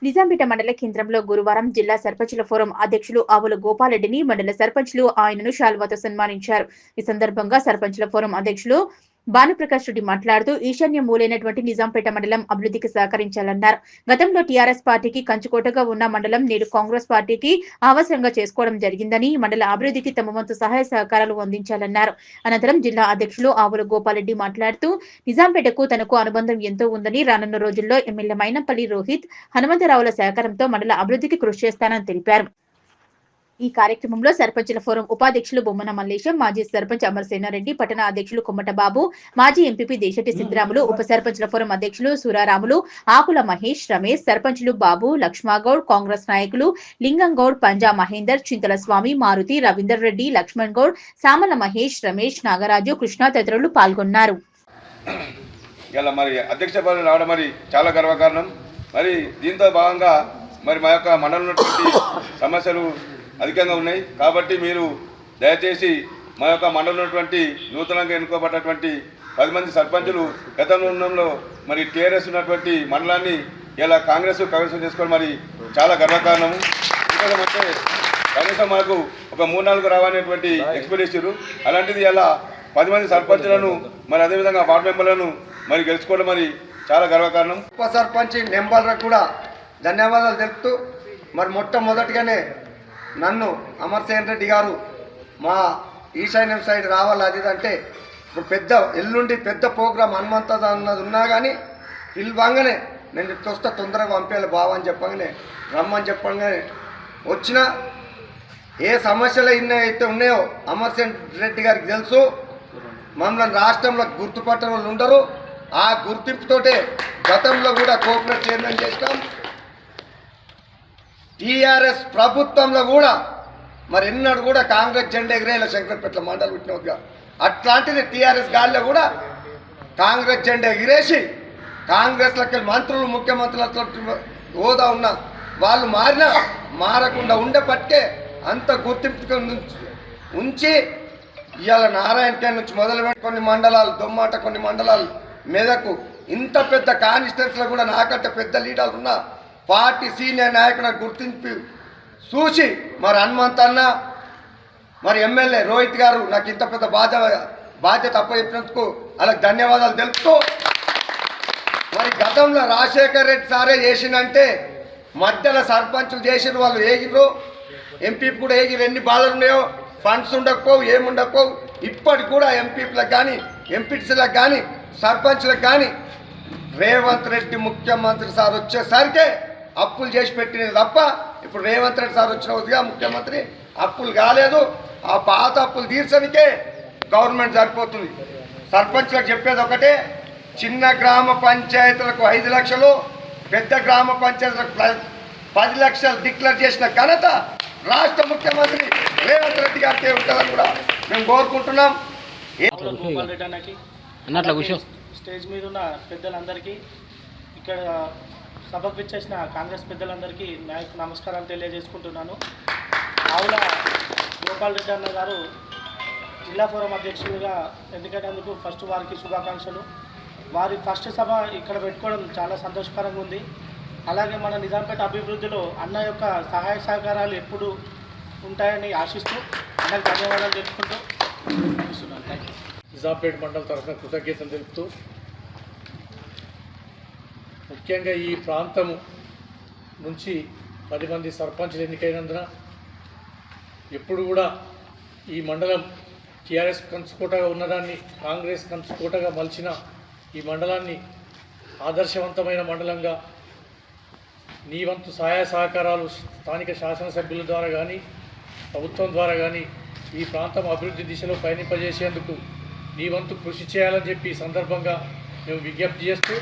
నిజాంపేట మండల కేంద్రంలో గురువారం జిల్లా సర్పంచుల ఫోరం అధ్యక్షులు ఆవుల గోపాలరెడ్డిని మండల సర్పంచులు ఆయనను శాల్వాతో సన్మానించారు. ఈ సందర్భంగా సర్పంచుల ఫోరం అధ్యక్షులు భానుప్రకాష్ రెడ్డి మాట్లాడుతూ ఈశాన్య మూలైనటువంటి నిజాంపేట మండలం అభివృద్ధికి సహకరించాలన్నారు. గతంలో టీఆర్ఎస్ పార్టీకి కంచుకోటగా ఉన్న మండలం నేడు కాంగ్రెస్ పార్టీకి అవసరంగా చేసుకోవడం జరిగిందని, మండల అభివృద్ధికి తమ వంతు సహాయ సహకారాలు అందించాలన్నారు. అనంతరం జిల్లా అధ్యక్షులు ఆవుల గోపాలరెడ్డి మాట్లాడుతూ నిజాంపేటకు తనకు అనుబంధం ఎంతో ఉందని, రానున్న రోజుల్లో ఎమ్మెల్యే మైనంపల్లి రోహిత్, హనుమంతరావుల సహకారంతో మండల అభివృద్ధికి కృషి చేస్తానని తెలిపారు. ఈ కార్యక్రమంలో సర్పంచుల ఫోరం ఉపాధ్యక్షులు బొమ్మన మల్లేశం, మాజీ సర్పంచ్ అమరసేనారెడ్డి, పట్టణ అధ్యక్షులు కొమ్మట బాబు, మాజీ ఎంపీపీ దేశటి సిద్ధరాములు, ఉప సర్పంచుల ఫోరం అధ్యక్షులు సూరారాములు, ఆకుల మహేష్, రమేష్, సర్పంచులు బాబు, లక్ష్మగౌడ్, కాంగ్రెస్ నాయకులు లింగంగౌడ్, పంజా మహేందర్, చింతల స్వామి, మారుతి, రవీందర్ రెడ్డి, లక్ష్మణ్ గౌడ్, సామల మహేష్, రమేష్, నాగరాజు, కృష్ణ తదితరులు పాల్గొన్నారు. అధ్యక్ష పదవి రావడం చాలా గర్వకారణం. దీంతో భాగంగా మా యొక్క మండలంలో సమస్యలు అధికంగా ఉన్నాయి. కాబట్టి మీరు దయచేసి మా యొక్క మండలంలో నూతనంగా ఎన్నుకోబడ్డటువంటి 10 మంది సర్పంచులు గతంలో టీఆర్ఎస్ ఉన్నటువంటి మండలాన్ని ఇలా కాంగ్రెస్ కైవసం చేసుకోవడం చాలా గర్వకారణము. ఎందుకంటే కనీసం మనకు ఒక 3-4 రావనేటువంటి ఎక్స్పెక్ట్ చేశారు. అలాంటిది ఇలా 10 మంది సర్పంచులను అదేవిధంగా వార్డు మెంబర్లను గెలుచుకోవడం చాలా గర్వకారణం. ఉప సర్పంచ్ నెంబర్లకు కూడా ధన్యవాదాలు తెలుపుతూ మొట్టమొదటిగానే నన్ను అమర్సేన్ రెడ్డి గారు మా ఈశాన్యం సైడ్ రావాలి అది అంటే ఇప్పుడు ఎల్లుండి పెద్ద ప్రోగ్రాం హనుమంత అన్నది ఉన్నా కానీ పిలవంగానే నేను చూస్తే తొందరగా పంపేయాలి బావ అని చెప్పగానే రమ్మని చెప్పగానే వచ్చిన ఏ సమస్యలు అయితే ఉన్నాయో అమర్సేన్ రెడ్డి గారికి తెలుసు. మమ్మల్ని రాష్ట్రంలో గుర్తుపట్టడం వాళ్ళు ఉండరు. ఆ గుర్తింపుతోటే గతంలో కూడా కోఆపరేట్ చైర్మన్ చేసినాం. టీఆర్ఎస్ ప్రభుత్వంలో కూడా ఎన్నడూ కూడా కాంగ్రెస్ జెండా ఎగిరేలా శంకరపేట మండలం పుట్టినగా అట్లాంటిది టీఆర్ఎస్ గాలిలో కూడా కాంగ్రెస్ జెండా ఎగిరేసి కాంగ్రెస్లకి మంత్రులు ముఖ్యమంత్రుల హోదా ఉన్న వాళ్ళు మారకుండా ఉండేపట్టే అంత గుర్తింపు ఉంచి ఇవాళ నారాయణఖేడ్ నుంచి మొదలుపెట్టి కొన్ని మండలాలు దొమ్మాట, కొన్ని మండలాలు మెదకు, ఇంత పెద్ద కాన్స్టిట్యూన్సీలో కూడా నాకంటే పెద్ద లీడర్లు ఉన్న పార్టీ సీనియర్ నాయకులను గుర్తింపు చూసి హనుమంతన్న ఎమ్మెల్యే రోహిత్ గారు నాకు ఇంత పెద్ద బాధ్యత అప్పచెప్పినందుకు వాళ్ళకి ధన్యవాదాలు తెలుపుతూ గతంలో రాజశేఖర్ రెడ్డి సారే చేసిందంటే మధ్యలో సర్పంచులు చేసిన వాళ్ళు ఏగిరు, ఎంపీ కూడా ఏగిరు. ఎన్ని బాధలు ఉన్నాయో, ఫండ్స్ ఉండకపోవు, ఏముండకపోవు. ఇప్పటికి కూడా ఎంపీలకు కానీ ఎంపీటీసీలకు కానీ సర్పంచ్లకు కానీ రేవంత్ రెడ్డి ముఖ్యమంత్రి సార్ వచ్చేసరికే అప్పులు చేసి పెట్టినది తప్ప ఇప్పుడు రేవంత్ రెడ్డి సార్ వచ్చినదిగా ముఖ్యమంత్రి అప్పులు కాలేదు. ఆ పాత అప్పులు తీర్చడానికే గవర్నమెంట్ సరిపోతుంది. సర్పంచ్లకు చెప్పేది ఒకటే, చిన్న గ్రామ పంచాయతీలకు 5 లక్షలు, పెద్ద గ్రామ పంచాయతీలకు 10 లక్షలు డిక్లేర్ చేసిన ఘనత రాష్ట్ర ముఖ్యమంత్రి రేవంత్ రెడ్డి గారికి ఉంటుందని కూడా మేము కోరుకుంటున్నాం. స్టేజ్ మీద ఉన్న పెద్దలందరికీ, ఇక్కడ సభకు ఇచ్చేసిన కాంగ్రెస్ పెద్దలందరికీ నమస్కారాలు తెలియజేసుకుంటున్నాను. ఆవుల గోపాలరెడ్డి అన్న గారు జిల్లా ఫోరం అధ్యక్షులుగా ఎన్నికైనందుకు ఫస్ట్ వారికి శుభాకాంక్షలు. వారి ఫస్ట్ సభ ఇక్కడ పెట్టుకోవడం చాలా సంతోషకరంగా ఉంది. అలాగే మన నిజాంపేట అభివృద్ధిలో అన్న యొక్క సహాయ సహకారాలు ఎప్పుడు ఉంటాయని ఆశిస్తూ అన్నకు ధన్యవాదాలు తెలుపుకుంటూ నిజాంపేట మండలం తరఫున కృతజ్ఞతలు తెలుపుతూ, ముఖ్యంగా ఈ ప్రాంతము నుంచి 10 మంది సర్పంచులు ఎన్నికైనందున ఎప్పుడు కూడా ఈ మండలం టీఆర్ఎస్ కంచుకోటగా ఉన్నదాన్ని కాంగ్రెస్ కంచుకోటగా మలిచిన ఈ మండలాన్ని ఆదర్శవంతమైన మండలంగా నీ వంతు సహాయ సహకారాలు స్థానిక శాసనసభ్యుల ద్వారా కానీ ప్రభుత్వం ద్వారా కానీ ఈ ప్రాంతం అభివృద్ధి దిశలో పయనింపజేసేందుకు నీ వంతు కృషి చేయాలని చెప్పి ఈ సందర్భంగా మేము విజ్ఞప్తి చేస్తూ